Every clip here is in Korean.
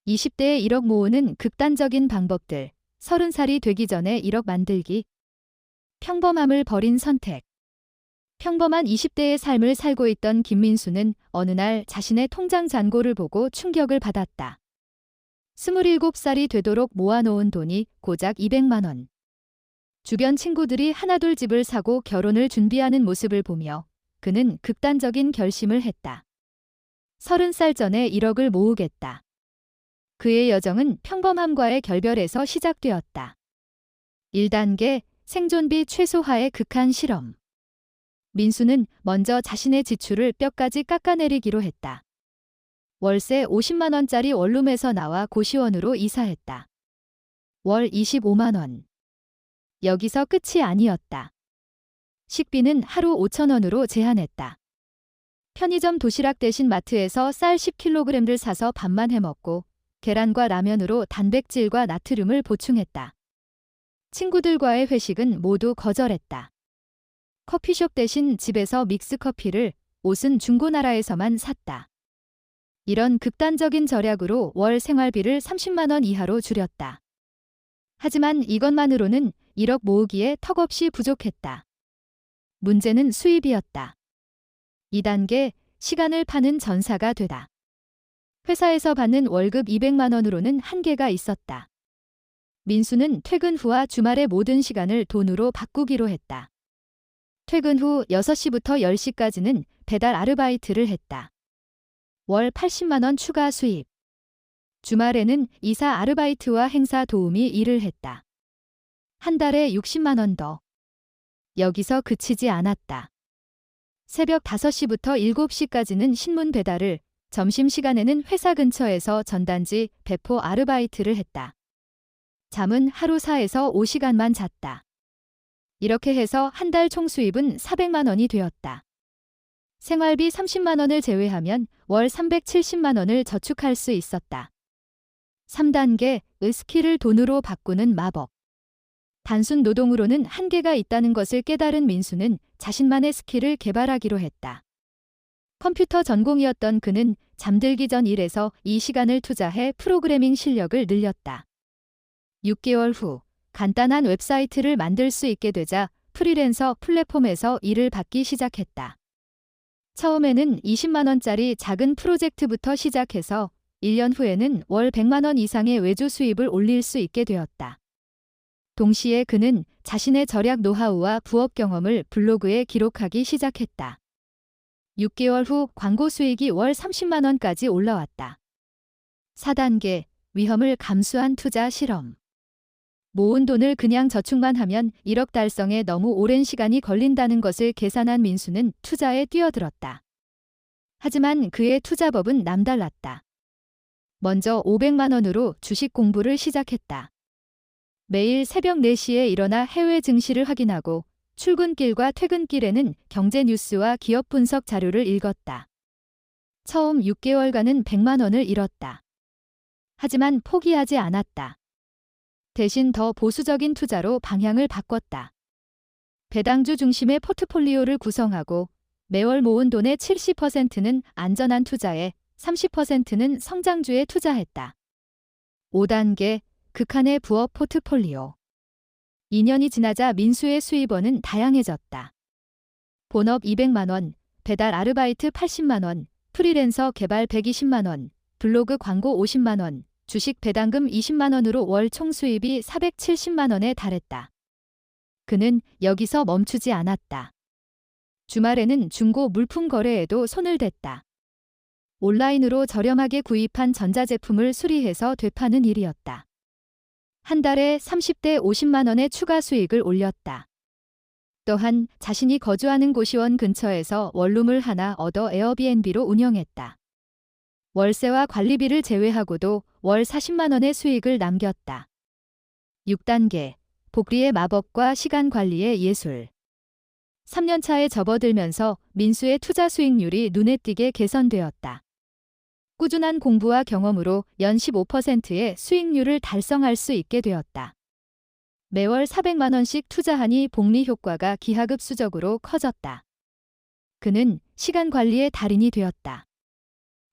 20대에 1억 모으는 극단적인 방법들. 30살이 되기 전에 1억 만들기. 평범함을 버린 선택. 평범한 20대의 삶을 살고 있던 김민수는 어느 날 자신의 통장 잔고를 보고 충격을 받았다. 27살이 되도록 모아놓은 돈이 고작 200만 원. 주변 친구들이 하나둘 집을 사고 결혼을 준비하는 모습을 보며 그는 극단적인 결심을 했다. 30살 전에 1억을 모으겠다. 그의 여정은 평범함과의 결별에서 시작되었다. 1단계 생존비 최소화의 극한 실험. 민수는 먼저 자신의 지출을 뼈까지 깎아내리기로 했다. 월세 50만 원짜리 원룸에서 나와 고시원으로 이사했다. 월 25만 원. 여기서 끝이 아니었다. 식비는 하루 5천 원으로 제한했다. 편의점 도시락 대신 마트에서 쌀 10kg를 사서 밥만 해먹고 계란과 라면으로 단백질과 나트륨을 보충했다. 친구들과의 회식은 모두 거절했다. 커피숍 대신 집에서 믹스커피를, 옷은 중고나라에서만 샀다. 이런 극단적인 절약으로 월 생활비를 30만 원 이하로 줄였다. 하지만 이것만으로는 1억 모으기에 턱없이 부족했다. 문제는 수입이었다. 2단계 시간을 파는 전사가 되다. 회사에서 받는 월급 200만 원으로는 한계가 있었다. 민수는 퇴근 후와 주말의 모든 시간을 돈으로 바꾸기로 했다. 퇴근 후 6시부터 10시까지는 배달 아르바이트를 했다. 월 80만 원 추가 수입. 주말에는 이사 아르바이트와 행사 도우미 일을 했다. 한 달에 60만 원 더. 여기서 그치지 않았다. 새벽 5시부터 7시까지는 신문 배달을, 점심시간에는 회사 근처에서 전단지 배포 아르바이트를 했다. 잠은 하루 4에서 5시간만 잤다. 이렇게 해서 한 달 총 수입은 400만 원이 되었다. 생활비 30만 원을 제외하면 월 370만 원을 저축할 수 있었다. 3단계 스킬을 돈으로 바꾸는 마법. 단순 노동으로는 한계가 있다는 것을 깨달은 민수는 자신만의 스킬을 개발하기로 했다. 컴퓨터 전공이었던 그는 잠들기 전 일에서 이 시간을 투자해 프로그래밍 실력을 늘렸다. 6개월 후 간단한 웹사이트를 만들 수 있게 되자 프리랜서 플랫폼에서 일을 받기 시작했다. 처음에는 20만 원짜리 작은 프로젝트부터 시작해서 1년 후에는 월 100만 원 이상의 외주 수입을 올릴 수 있게 되었다. 동시에 그는 자신의 절약 노하우와 부업 경험을 블로그에 기록하기 시작했다. 6개월 후 광고 수익이 월 30만 원까지 올라왔다. 4단계 위험을 감수한 투자 실험. 모은 돈을 그냥 저축만 하면 1억 달성에 너무 오랜 시간이 걸린다는 것을 계산한 민수는 투자에 뛰어들었다. 하지만 그의 투자법은 남달랐다. 먼저 500만 원으로 주식 공부를 시작했다. 매일 새벽 4시에 일어나 해외 증시를 확인하고 출근길과 퇴근길에는 경제 뉴스와 기업 분석 자료를 읽었다. 처음 6개월간은 100만 원을 잃었다. 하지만 포기하지 않았다. 대신 더 보수적인 투자로 방향을 바꿨다. 배당주 중심의 포트폴리오를 구성하고 매월 모은 돈의 70%는 안전한 투자에 30%는 성장주에 투자했다. 5단계 극한의 부업 포트폴리오. 2년이 지나자 민수의 수입원은 다양해졌다. 본업 200만 원, 배달 아르바이트 80만 원, 프리랜서 개발 120만 원, 블로그 광고 50만 원, 주식 배당금 20만 원으로 월 총 수입이 470만 원에 달했다. 그는 여기서 멈추지 않았다. 주말에는 중고 물품 거래에도 손을 댔다. 온라인으로 저렴하게 구입한 전자제품을 수리해서 되파는 일이었다. 한 달에 30대 50만 원의 추가 수익을 올렸다. 또한 자신이 거주하는 고시원 근처에서 원룸을 하나 얻어 에어비앤비로 운영했다. 월세와 관리비를 제외하고도 월 40만 원의 수익을 남겼다. 6단계 복리의 마법과 시간 관리의 예술. 3년 차에 접어들면서 민수의 투자 수익률이 눈에 띄게 개선되었다. 꾸준한 공부와 경험으로 연 15%의 수익률을 달성할 수 있게 되었다. 매월 400만 원씩 투자하니 복리 효과가 기하급수적으로 커졌다. 그는 시간 관리의 달인이 되었다.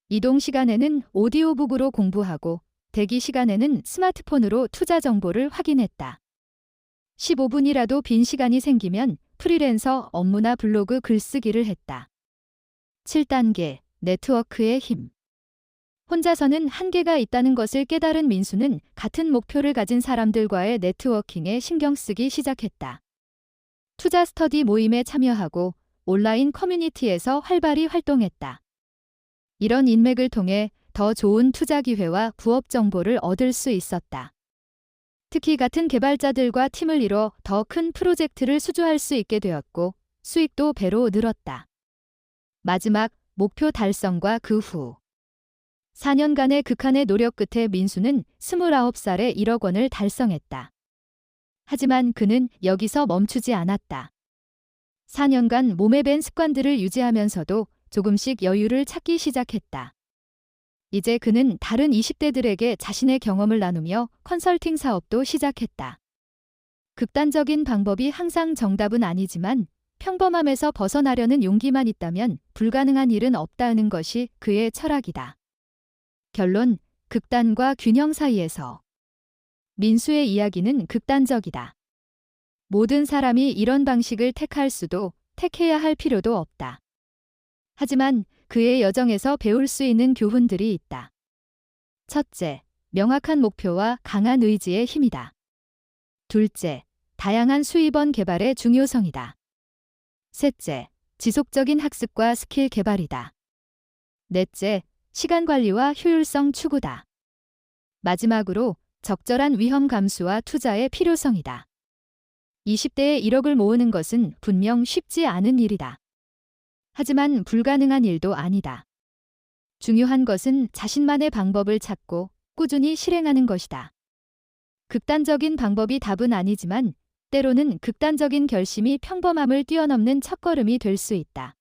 이동 시간에는 오디오북으로 공부하고 대기 시간에는 스마트폰으로 투자 정보를 확인했다. 15분이라도 빈 시간이 생기면 프리랜서 업무나 블로그 글쓰기를 했다. 7단계 네트워크의 힘. 혼자서는 한계가 있다는 것을 깨달은 민수는 같은 목표를 가진 사람들과의 네트워킹에 신경 쓰기 시작했다. 투자 스터디 모임에 참여하고 온라인 커뮤니티에서 활발히 활동했다. 이런 인맥을 통해 더 좋은 투자 기회와 부업 정보를 얻을 수 있었다. 특히 같은 개발자들과 팀을 이뤄 더 큰 프로젝트를 수주할 수 있게 되었고 수익도 배로 늘었다. 마지막 목표 달성과 그 후. 4년간의 극한의 노력 끝에 민수는 29살에 1억 원을 달성했다. 하지만 그는 여기서 멈추지 않았다. 4년간 몸에 밴 습관들을 유지하면서도 조금씩 여유를 찾기 시작했다. 이제 그는 다른 20대들에게 자신의 경험을 나누며 컨설팅 사업도 시작했다. 극단적인 방법이 항상 정답은 아니지만 평범함에서 벗어나려는 용기만 있다면 불가능한 일은 없다는 것이 그의 철학이다. 결론, 극단과 균형 사이에서. 민수의 이야기는 극단적이다. 모든 사람이 이런 방식을 택할 수도 택해야 할 필요도 없다. 하지만 그의 여정에서 배울 수 있는 교훈들이 있다. 첫째, 명확한 목표와 강한 의지의 힘이다. 둘째, 다양한 수입원 개발의 중요성이다. 셋째, 지속적인 학습과 스킬 개발이다. 넷째, 시간 관리와 효율성 추구다. 마지막으로 적절한 위험 감수와 투자의 필요성이다. 20대에 1억을 모으는 것은 분명 쉽지 않은 일이다. 하지만 불가능한 일도 아니다. 중요한 것은 자신만의 방법을 찾고 꾸준히 실행하는 것이다. 극단적인 방법이 답은 아니지만 때로는 극단적인 결심이 평범함을 뛰어넘는 첫걸음이 될 수 있다.